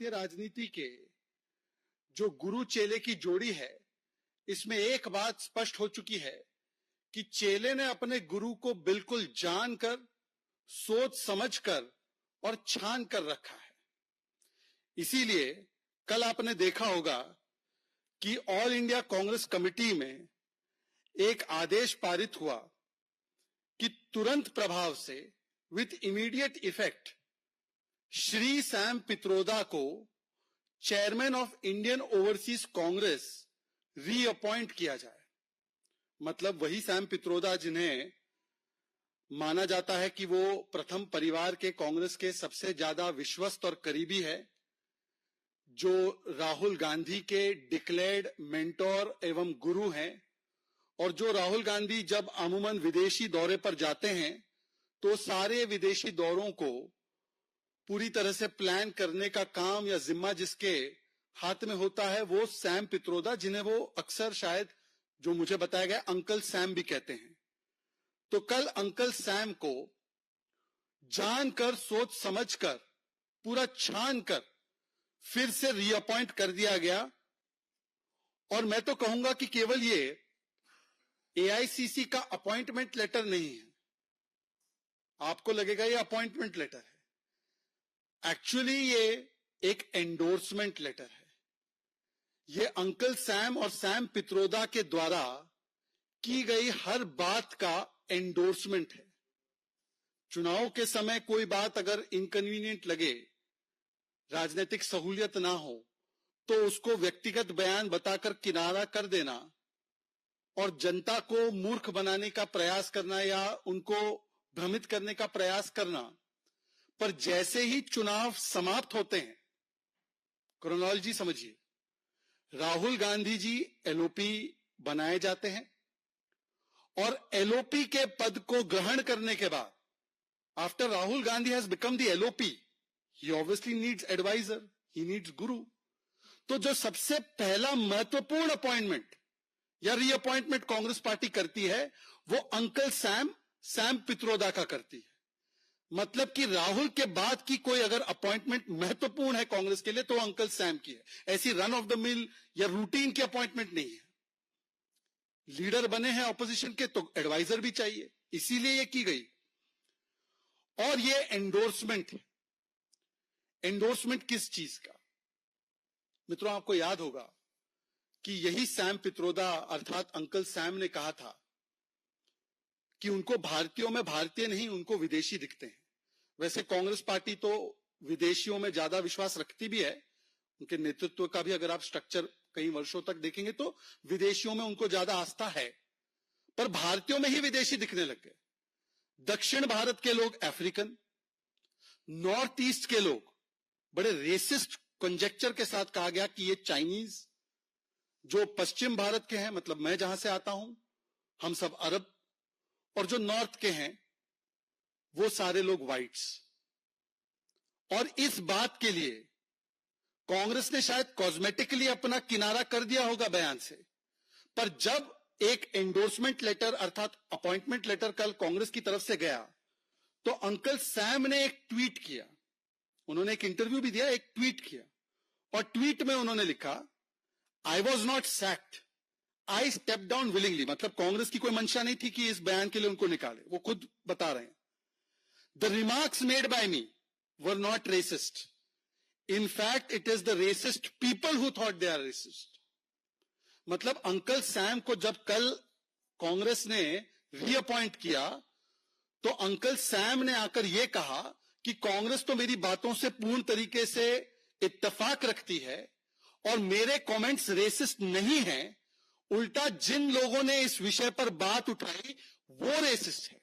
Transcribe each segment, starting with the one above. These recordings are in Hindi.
भारतीय राजनीति के जो गुरु चेले की जोड़ी है, इसमें एक बात स्पष्ट हो चुकी है कि चेले ने अपने गुरु को बिल्कुल जानकर, सोच समझकर और छान कर रखा है। इसीलिए कल आपने देखा होगा कि ऑल इंडिया कांग्रेस कमेटी में एक आदेश पारित हुआ कि तुरंत प्रभाव से with immediate effect Shri Sam Pitroda को chairman of Indian overseas Congress reappoint किया जाए। मतलब वही सैम पित्रोदा जिन्हें माना जाता है कि वो प्रथम परिवार के कांग्रेस के सबसे ज्यादा विश्वस्त और करीबी है, जो राहुल गांधी के डिक्लेयर्ड मेंटोर एवं गुरु हैं, और जो राहुल गांधी जब अमूमन विदेशी दौरे पर जाते हैं तो सारे विदेशी दौरों को पूरी तरह से प्लान करने का काम या जिम्मा जिसके हाथ में होता है वो सैम पित्रोदा, जिन्हें वो अक्सर शायद जो मुझे बताया गया अंकल सैम भी कहते हैं। तो कल अंकल सैम को जानकर, सोच समझकर, पूरा छान कर फिर से रीअपॉइंट कर दिया गया। और मैं तो कहूंगा कि केवल ये एआईसीसी का अपॉइंटमेंट लेटर नहीं है। आपको लगेगा ये अपॉइंटमेंट लेटर है, एक्चुअली ये एक एंडोर्समेंट लेटर है। ये अंकल सैम और सैम पित्रोदा के द्वारा की गई हर बात का एंडोर्समेंट है। चुनाव के समय कोई बात अगर इनकन्वीनियंट लगे, राजनीतिक सहूलियत ना हो, तो उसको व्यक्तिगत बयान बताकर किनारा कर देना और जनता को मूर्ख बनाने का प्रयास करना या उनको भ्रमित करने का प्रयास करना। पर जैसे ही चुनाव समाप्त होते हैं, क्रोनोलॉजी समझिए, राहुल गांधी जी एलओपी बनाए जाते हैं और एलओपी के पद को ग्रहण करने के बाद, after Rahul Gandhi has become the LOP, he obviously needs adviser, he needs guru. तो जो सबसे पहला महत्वपूर्ण अपॉइंटमेंट या रीअपॉइंटमेंट कांग्रेस पार्टी करती है वो अंकल सैम पित्रोदा का करती है। मतलब कि राहुल के बाद की कोई अगर अपॉइंटमेंट महत्वपूर्ण है कांग्रेस के लिए तो अंकल सैम की है। ऐसी रन ऑफ द मिल या रूटीन की अपॉइंटमेंट नहीं है। लीडर बने हैं ऑपोजिशन के तो एडवाइजर भी चाहिए, इसीलिए ये की गई। और ये एंडोर्समेंट है। एंडोर्समेंट किस चीज का? मित्रों, आपको याद होगा कि यही सैम पित्रोदा अर्थात अंकल सैम ने कहा था कि उनको भारतीयों में भारतीय नहीं, उनको विदेशी दिखते हैं। वैसे कांग्रेस पार्टी तो विदेशियों में ज्यादा विश्वास रखती भी है, उनके नेतृत्व का भी अगर आप स्ट्रक्चर कई वर्षों तक देखेंगे तो विदेशियों में उनको ज्यादा आस्था है, पर भारतीयों में ही विदेशी दिखने लग गए। दक्षिण भारत के लोग अफ्रीकन, नॉर्थ ईस्ट के लोग बड़े रेसिस्ट कंजेक्चर के साथ कहा गया कि ये चाइनीज, जो पश्चिम भारत के हैं, मतलब मैं जहां से आता हूं, हम सब अरब, और जो नॉर्थ के हैं वो सारे लोग व्हाइट्स। और इस बात के लिए कांग्रेस ने शायद कॉस्मेटिकली अपना किनारा कर दिया होगा बयान से, पर जब एक एंडोर्समेंट लेटर अर्थात अपॉइंटमेंट लेटर कल कांग्रेस की तरफ से गया तो अंकल सैम ने एक ट्वीट किया। उन्होंने एक इंटरव्यू भी दिया, एक ट्वीट किया, और ट्वीट में उन्होंने लिखा, I was not sacked, I stepped down willingly। मतलब कांग्रेस की कोई मंशा नहीं थी कि इस बयान के लिए उनको निकाले, वो खुद बता रहे हैं। The remarks made by me were not racist. In fact, it is the racist people who thought they are racist। मतलब अंकल सैम को जब कल कांग्रेस ने रीअपॉइंट किया तो अंकल सैम ने आकर यह कहा कि कांग्रेस तो मेरी बातों से पूर्ण तरीके से इत्तेफाक रखती है और मेरे कमेंट्स रेसिस्ट नहीं हैं, उल्टा जिन लोगों ने इस विषय पर बात उठाई वो रेसिस्ट है।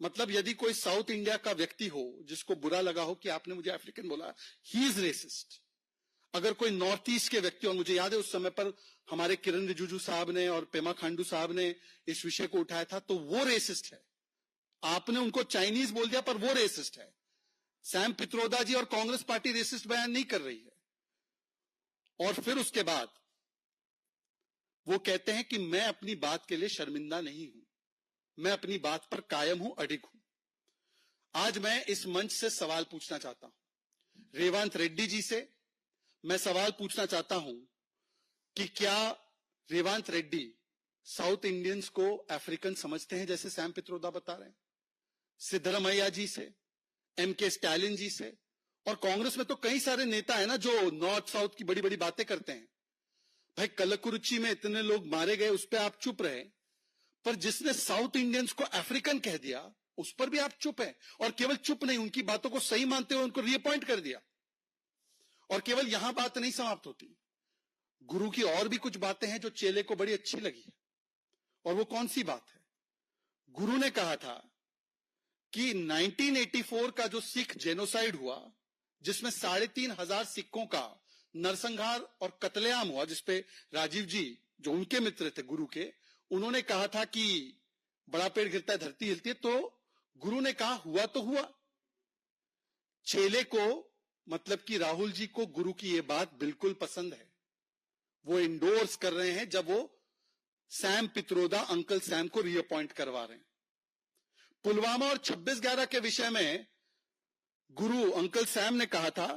मतलब यदि कोई साउथ इंडिया का व्यक्ति हो जिसको बुरा लगा हो कि आपने मुझे अफ्रीकन बोला, ही इज रेसिस्ट। अगर कोई नॉर्थ ईस्ट के व्यक्ति, और मुझे याद है उस समय पर हमारे किरण रिजिजू साहब ने और पेमा खांडू साहब ने इस विषय को उठाया था, तो वो रेसिस्ट है। आपने उनको चाइनीज बोल दिया पर वो रेसिस्ट है। सैम पित्रोदा जी और कांग्रेस पार्टी रेसिस्ट बयान नहीं कर रही है। और फिर उसके बाद वो कहते हैं कि मैं अपनी बात के लिए शर्मिंदा नहीं हूं, मैं अपनी बात पर कायम हूं, अडिग हूं। आज मैं इस मंच से सवाल पूछना चाहता हूं रेवंत रेड्डी जी से, मैं सवाल पूछना चाहता हूं कि क्या रेवांत रेड्डी साउथ इंडियंस को अफ्रीकन समझते हैं जैसे सैम पित्रोदा बता रहे हैं? सिद्धरामैया जी से, एमके स्टालिन जी से, और कांग्रेस में तो कई सारे नेता है ना जो नॉर्थ साउथ की बड़ी बड़ी बातें करते हैं। भाई कलकुरुचि में इतने लोग मारे गए, उस पर आप चुप रहे, पर जिसने साउथ इंडियंस को अफ्रीकन कह दिया उस पर भी आप चुप है। और केवल चुप नहीं, उनकी बातों को सही मानते हुए उनको रीअपॉइंट कर दिया। और केवल यहां बात नहीं समाप्त होती, गुरु की और भी कुछ बातें हैं जो चेले को बड़ी अच्छी लगी है। और वो कौन सी बात है? गुरु ने कहा था कि 1984 का जो सिख जेनोसाइड हुआ, जिसमें 3,500 सिखों का नरसंहार और कत्लेआम हुआ, जिसपे राजीव जी जो उनके मित्र थे गुरु के, उन्होंने कहा था कि बड़ा पेड़ गिरता है धरती हिलती है, तो गुरु ने कहा हुआ तो हुआ। चेले को, मतलब कि राहुल जी को, गुरु की यह बात बिल्कुल पसंद है। वो इंडोर्स कर रहे हैं जब वो सैम पित्रोदा, अंकल सैम को रीअपॉइंट करवा रहे हैं। पुलवामा और 26/11 के विषय में गुरु अंकल सैम ने कहा था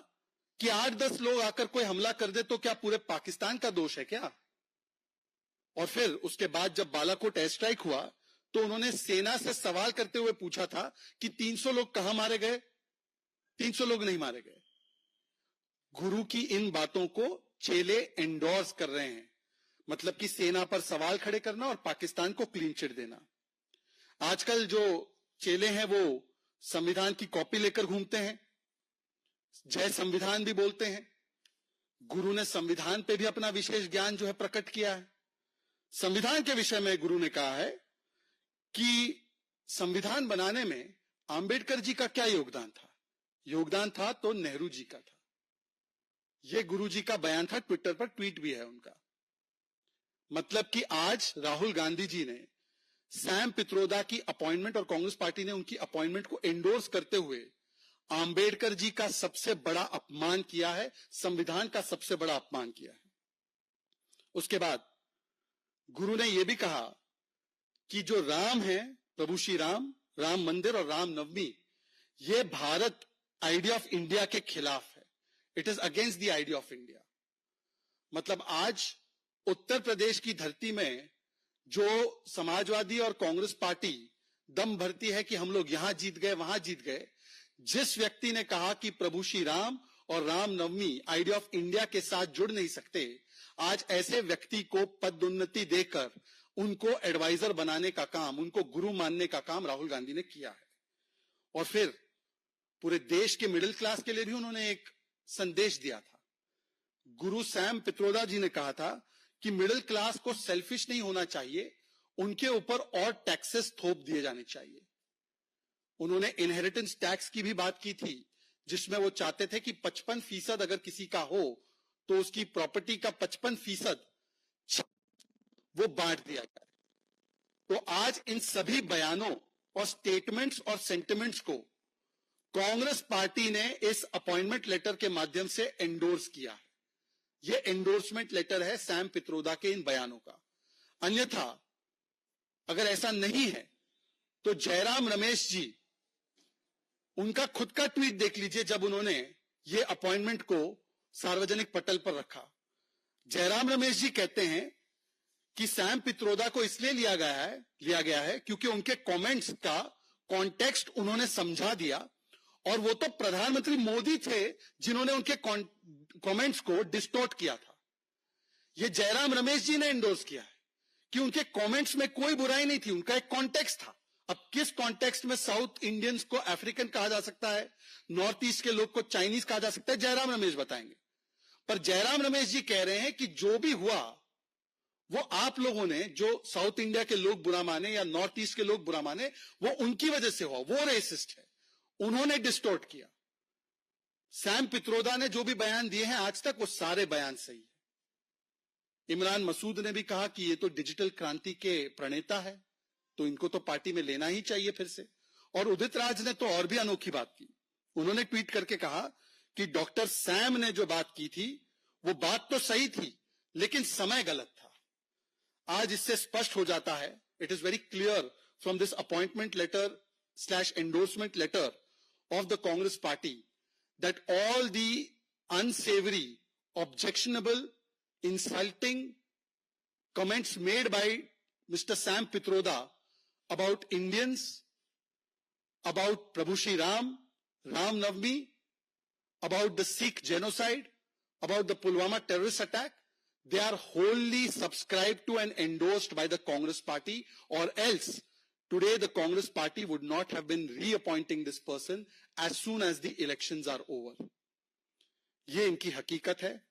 कि 8-10 लोग आकर कोई हमला कर दे तो क्या पूरे पाकिस्तान का दोष है क्या? और फिर उसके बाद जब बालाकोट एयर स्ट्राइक हुआ तो उन्होंने सेना से सवाल करते हुए पूछा था कि 300 लोग कहां मारे गए? 300 लोग नहीं मारे गए। गुरु की इन बातों को चेले एंडोर्स कर रहे हैं, मतलब कि सेना पर सवाल खड़े करना और पाकिस्तान को क्लीन चिट देना। आजकल जो चेले हैं वो संविधान की कॉपी लेकर घूमते हैं, जय संविधान भी बोलते हैं। गुरु ने संविधान पे भी अपना विशेष ज्ञान जो है प्रकट किया है। संविधान के विषय में गुरु ने कहा है कि संविधान बनाने में आंबेडकर जी का क्या योगदान था? योगदान था तो नेहरू जी का था। यह गुरु जी का बयान था, ट्विटर पर ट्वीट भी है उनका। मतलब कि आज राहुल गांधी जी ने सैम पित्रोदा की अपॉइंटमेंट और कांग्रेस पार्टी ने उनकी अपॉइंटमेंट को एंडोर्स करते हुए आंबेडकर जी का सबसे बड़ा अपमान किया है, संविधान का सबसे बड़ा अपमान किया है। उसके बाद गुरु ने यह भी कहा कि जो राम है, प्रभु श्री राम, राम मंदिर और राम नवमी, यह भारत आइडिया ऑफ इंडिया के खिलाफ है। It is against the idea of India. मतलब आज उत्तर प्रदेश की धरती में जो समाजवादी और कांग्रेस पार्टी दम भरती है कि हम लोग यहां जीत गए वहां जीत गए, जिस व्यक्ति ने कहा कि प्रभु श्री राम और रामनवमी आइडिया ऑफ इंडिया के साथ जुड़ नहीं सकते, आज ऐसे व्यक्ति को पदोन्नति देकर उनको एडवाइजर बनाने का काम, उनको गुरु मानने का काम राहुल गांधी ने किया है। और फिर पूरे देश के मिडिल क्लास के लिए भी उन्होंने एक संदेश दिया था। गुरु सैम पित्रोदा जी ने कहा था कि मिडिल क्लास को सेल्फिश नहीं होना चाहिए, उनके ऊपर और टैक्सेस थोप दिए जाने चाहिए। उन्होंने इनहेरिटेंस टैक्स की भी बात की थी, जिसमें वो चाहते थे कि 55% अगर किसी का हो तो उसकी प्रॉपर्टी का 55% वो बांट दिया जाए। तो आज इन सभी बयानों और स्टेटमेंट्स और सेंटिमेंट्स को कांग्रेस पार्टी ने इस अपॉइंटमेंट लेटर के माध्यम से एंडोर्स किया है। यह एंडोर्समेंट लेटर है सैम पित्रोदा के इन बयानों का। अन्यथा अगर ऐसा नहीं है तो जयराम रमेश जी, उनका खुद का ट्वीट देख लीजिए जब उन्होंने ये अपॉइंटमेंट को सार्वजनिक पटल पर रखा। जयराम रमेश जी कहते हैं कि सैम पित्रोदा को इसलिए लिया गया है क्योंकि उनके कमेंट्स का कॉन्टेक्स्ट उन्होंने समझा दिया, और वो तो प्रधानमंत्री मोदी थे जिन्होंने उनके कमेंट्स को डिस्टोर्ट किया था। ये जयराम रमेश जी ने एंडोर्स किया है कि उनके कमेंट्स में कोई बुराई नहीं थी, उनका एक कॉन्टेक्स्ट था। अब किस कॉन्टेक्स्ट में साउथ इंडियंस को अफ्रीकन कहा जा सकता है, नॉर्थ ईस्ट के लोग को चाइनीज कहा जा सकता है, जयराम रमेश बताएंगे। पर जयराम रमेश जी कह रहे हैं कि जो भी हुआ वो आप लोगों ने, जो साउथ इंडिया के लोग बुरा माने या नॉर्थ ईस्ट के लोग बुरा माने, वो उनकी वजह से हुआ, वो रेसिस्ट है, उन्होंने डिस्टोर्ट किया। सैम पित्रोदा ने जो भी बयान दिए हैं आज तक, वो सारे बयान सही है। इमरान मसूद ने भी कहा कि ये तो डिजिटल क्रांति के प्रणेता है, तो इनको तो पार्टी में लेना ही चाहिए फिर से। और उदित राज ने तो और भी अनोखी बात की। उन्होंने ट्वीट करके कहा कि डॉक्टर सैम ने जो बात की थी वो बात तो सही थी, लेकिन समय गलत था। आज इससे स्पष्ट हो जाता है, it is very clear from this appointment letter / endorsement letter of the Congress party that all the unsavory objectionable, insulting comments made by Mr. Sam Pitroda about Indians, about Prabhu Shri Ram, Ram Navami, about the Sikh genocide, about the Pulwama terrorist attack, they are wholly subscribed to and endorsed by the Congress party, or else today the Congress party would not have been reappointing this person as soon as the elections are over. ये इनकी हकीकत है.